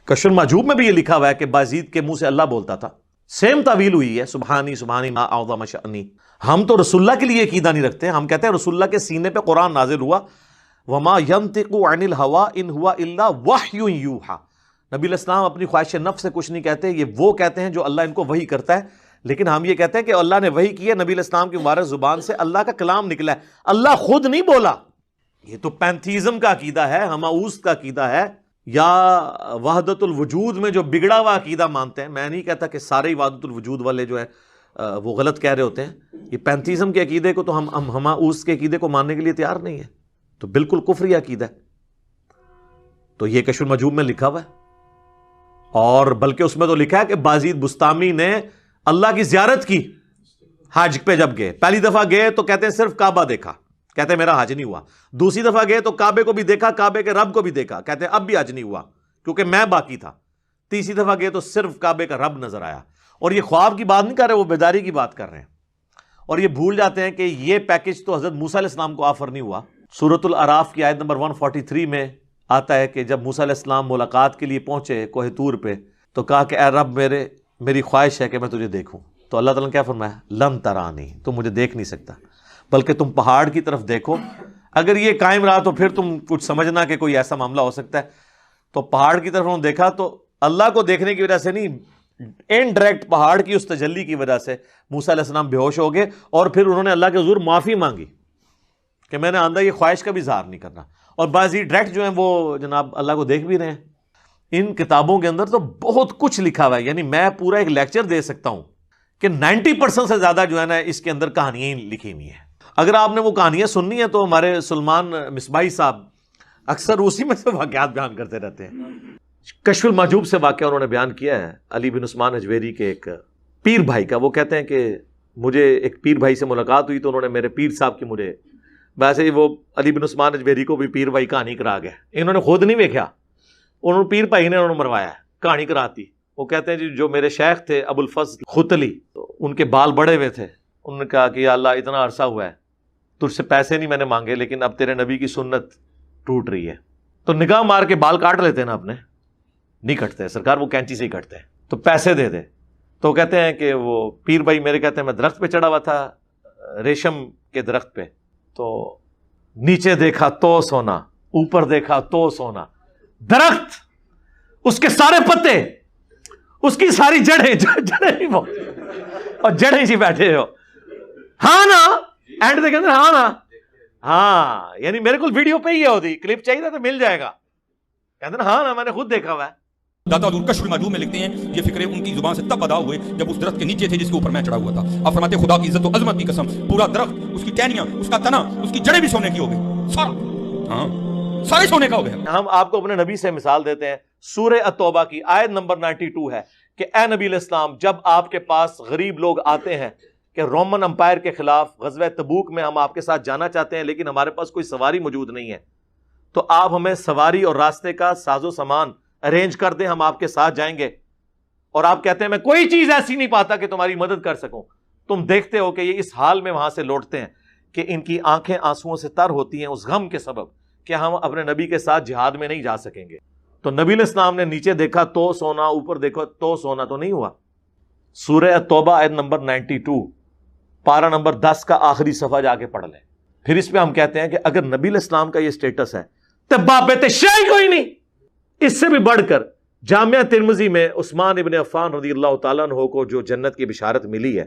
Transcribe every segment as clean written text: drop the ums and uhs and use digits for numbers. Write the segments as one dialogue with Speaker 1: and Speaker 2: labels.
Speaker 1: کشف المحجوب میں بھی یہ لکھا ہوا ہے کہ بازید کے منہ سے اللہ بولتا تھا. سیم تعویل ہوئی ہے سبحانی سبحانی ما اعظم شأنی. ہم تو رسول اللہ کے لیے عقیدہ نہیں رکھتے، ہم کہتے ہیں رسول اللہ کے سینے پہ قرآن نازل ہوا. وما ينطق عن الهوى ان هو الا وحی یوحى. نبی علیہ السلام اپنی خواہش نفس سے کچھ نہیں کہتے، یہ وہ کہتے ہیں جو اللہ ان کو وحی کرتا ہے. لیکن ہم یہ کہتے ہیں کہ اللہ نے وحی کی ہے، نبی علیہ السلام کی مبارک زبان سے اللہ کا کلام نکلا ہے، اللہ خود نہیں بولا. یہ تو پینتھیزم کا عقیدہ ہے، ہماؤس کا عقیدہ ہے، یا وحدت الوجود میں جو بگڑا ہوا عقیدہ مانتے ہیں. میں نہیں کہتا کہ سارے وحدت الوجود والے جو ہے وہ غلط کہہ رہے ہوتے ہیں. یہ پینتھیزم کے عقیدے کو تو ہم ہماؤس کے عقیدے کو ماننے کے لیے تیار نہیں ہے، تو بالکل کفری عقیدہ ہے. تو یہ کشف المحجوب میں لکھا ہوا ہے، اور بلکہ اس میں تو لکھا ہے کہ بازید بستامی نے اللہ کی زیارت کی حج پہ. جب گئے پہلی دفعہ گئے تو کہتے ہیں صرف کعبہ دیکھا، کہتے ہیں میرا حج نہیں ہوا. دوسری دفعہ گئے تو کعبے کو بھی دیکھا، کعبے کے رب کو بھی دیکھا، کہتے ہیں اب بھی حج نہیں ہوا کیونکہ میں باقی تھا. تیسری دفعہ گئے تو صرف کعبے کا رب نظر آیا. اور یہ خواب کی بات نہیں کر رہے، وہ بیداری کی بات کر رہے ہیں. اور یہ بھول جاتے ہیں کہ یہ پیکج تو حضرت موسیٰ علیہ السلام کو آفر نہیں ہوا. سورۃ الاعراف کی آیت نمبر 143 میں آتا ہے کہ جب موسیٰ علیہ السلام ملاقات کے لیے پہنچے کوہ طور پہ تو کہا کہ اے رب میری خواہش ہے کہ میں تجھے دیکھوں. تو اللہ تعالیٰ نے کیا فرمایا؟ لن ترانی، تم مجھے دیکھ نہیں سکتا، بلکہ تم پہاڑ کی طرف دیکھو. اگر یہ قائم رہا تو پھر تم کچھ سمجھنا کہ کوئی ایسا معاملہ ہو سکتا ہے. تو پہاڑ کی طرف انہوں نے دیکھا تو اللہ کو دیکھنے کی وجہ سے نہیں، انڈائریکٹ پہاڑ کی اس تجلی کی وجہ سے موسیٰ علیہ السلام بے ہوش ہو گئے. اور پھر انہوں نے اللہ کے حضور معافی مانگی کہ میں نے آندہ یہ خواہش کا بھی اظہار نہیں کرنا. اور بعضی ڈائریکٹ جو ہیں وہ جناب اللہ کو دیکھ بھی رہے ہیں. ان کتابوں کے اندر تو بہت کچھ لکھا ہوا ہے، یعنی میں پورا ایک لیکچر دے سکتا ہوں کہ 90% سے زیادہ جو ہے نا اس کے اندر کہانیاں ہی لکھی ہوئی ہیں. اگر آپ نے وہ کہانیاں سننی ہیں تو ہمارے سلمان مصباحی صاحب اکثر اسی میں سے واقعات بیان کرتے رہتے ہیں. کشف المحجوب سے واقعہ انہوں نے بیان کیا ہے علی بن عثمان اجویری کے ایک پیر بھائی کا. وہ کہتے ہیں کہ مجھے ایک پیر بھائی سے ملاقات ہوئی تو انہوں نے میرے پیر صاحب کی مجھے، ویسے ہی وہ علی بن عثمان اجویری کو بھی پیر بھائی کہانی کرا گئے. انہوں نے خود نہیں دیکھا، انہوں نے پیر بھائی نے انہوں نے مروایا کہانی کراتی. وہ کہتے ہیں جی جو میرے شیخ تھے ابو الفضل ختلی، تو ان کے بال بڑے ہوئے تھے. انہوں نے کہا کہ یا اللہ اتنا عرصہ ہوا ہے تجھ سے پیسے نہیں میں نے مانگے، لیکن اب تیرے نبی کی سنت ٹوٹ رہی ہے تو نگاہ مار کے بال کاٹ لیتے ہیں نا اپنے. نہیں کٹتے سرکار، وہ کینچی سے ہی کٹتے ہیں، تو پیسے دے دے. تو کہتے ہیں کہ وہ پیر بھائی میرے کہتے ہیں میں درخت پہ چڑھا ہوا تھا، ریشم کے درخت پہ، تو نیچے دیکھا تو سونا، اوپر دیکھا تو سونا. درخت، اس کے سارے پتے، اس کی ساری جڑیں ہی وہ، اور جڑیں ہی بیٹھے ہو. ہاں نا، اینڈ دے کہتے ہیں ہاں نا، ہاں یعنی میرے کو ویڈیو پہ ہی ہوتی، کلپ چاہیے تھا تو مل جائے گا. کہتے ہیں ہاں نا میں نے خود دیکھا ہوا ہے.
Speaker 2: داتا حضور کشف المحجوب میں لکھتے ہیں یہ فکرے ان کی زبان سے تب ادا ہوئے جب اس درخت کے نیچے تھے جس کے اوپر میں چڑھا ہوا تھا. اب فرماتے خدا کی عزت و عظمت کی قسم پورا درخت، اس کی ٹہنیاں، اس کا تنا، اس کی جڑیں بھی سونے کی ہو گئی، سارا، ہاں سارے سونے کا ہو گیا.
Speaker 1: ہم آپ کو اپنے نبی سے مثال دیتے ہیں. سورہ التوبہ کی آیت نمبر 92 ہے کہ اے نبی علیہ السلام جب آپ کے پاس غریب لوگ آتے ہیں کہ رومن امپائر کے خلاف غزوہ تبوک میں ہم آپ کے ساتھ جانا چاہتے ہیں لیکن ہمارے پاس کوئی سواری موجود نہیں ہے، تو آپ ہمیں سواری اور راستے کا ساز و سامان ارینج کر دیں، ہم آپ کے ساتھ جائیں گے. اور آپ کہتے ہیں میں کوئی چیز ایسی نہیں پاتا کہ تمہاری مدد کر سکوں. تم دیکھتے ہو کہ یہ اس حال میں وہاں سے لوٹتے ہیں کہ ان کی آنکھیں آنسوؤں سے تر ہوتی ہیں اس غم کے سبب کہ ہم اپنے نبی کے ساتھ جہاد میں نہیں جا سکیں گے. تو نبی علیہ السلام نے نیچے دیکھا تو سونا، اوپر دیکھو تو سونا، تو نہیں ہوا. سورہ التوبہ آیت نمبر 92 پارہ نمبر 10 کا آخری صفحہ جا کے پڑھ لیں. پھر اس پہ ہم کہتے ہیں کہ اگر نبی علیہ السلام کا یہ سٹیٹس ہے تو بابت شیء کوئی نہیں. اس سے بھی بڑھ کر جامعہ ترمذی میں عثمان ابن عفان رضی اللہ تعالیٰ عنہ کو جو جنت کی بشارت ملی ہے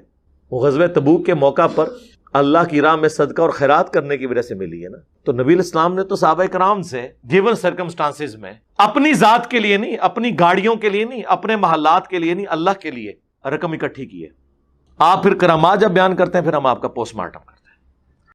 Speaker 1: وہ غزوہ تبوک کے موقع پر اللہ کی راہ میں صدقہ اور خیرات کرنے کی وجہ سے ملی ہے نا. تو نبی علیہ السلام نے تو صحابہ کرام سے گیون سرکمسٹانسز میں اپنی ذات کے لیے نہیں، اپنی گاڑیوں کے لیے نہیں، اپنے محلات کے لیے نہیں، اللہ کے لیے رقم اکٹھی کی ہے. آپ پھر کرامات جب بیان کرتے ہیں پھر ہم آپ کا پوسٹ مارٹم کرتے ہیں.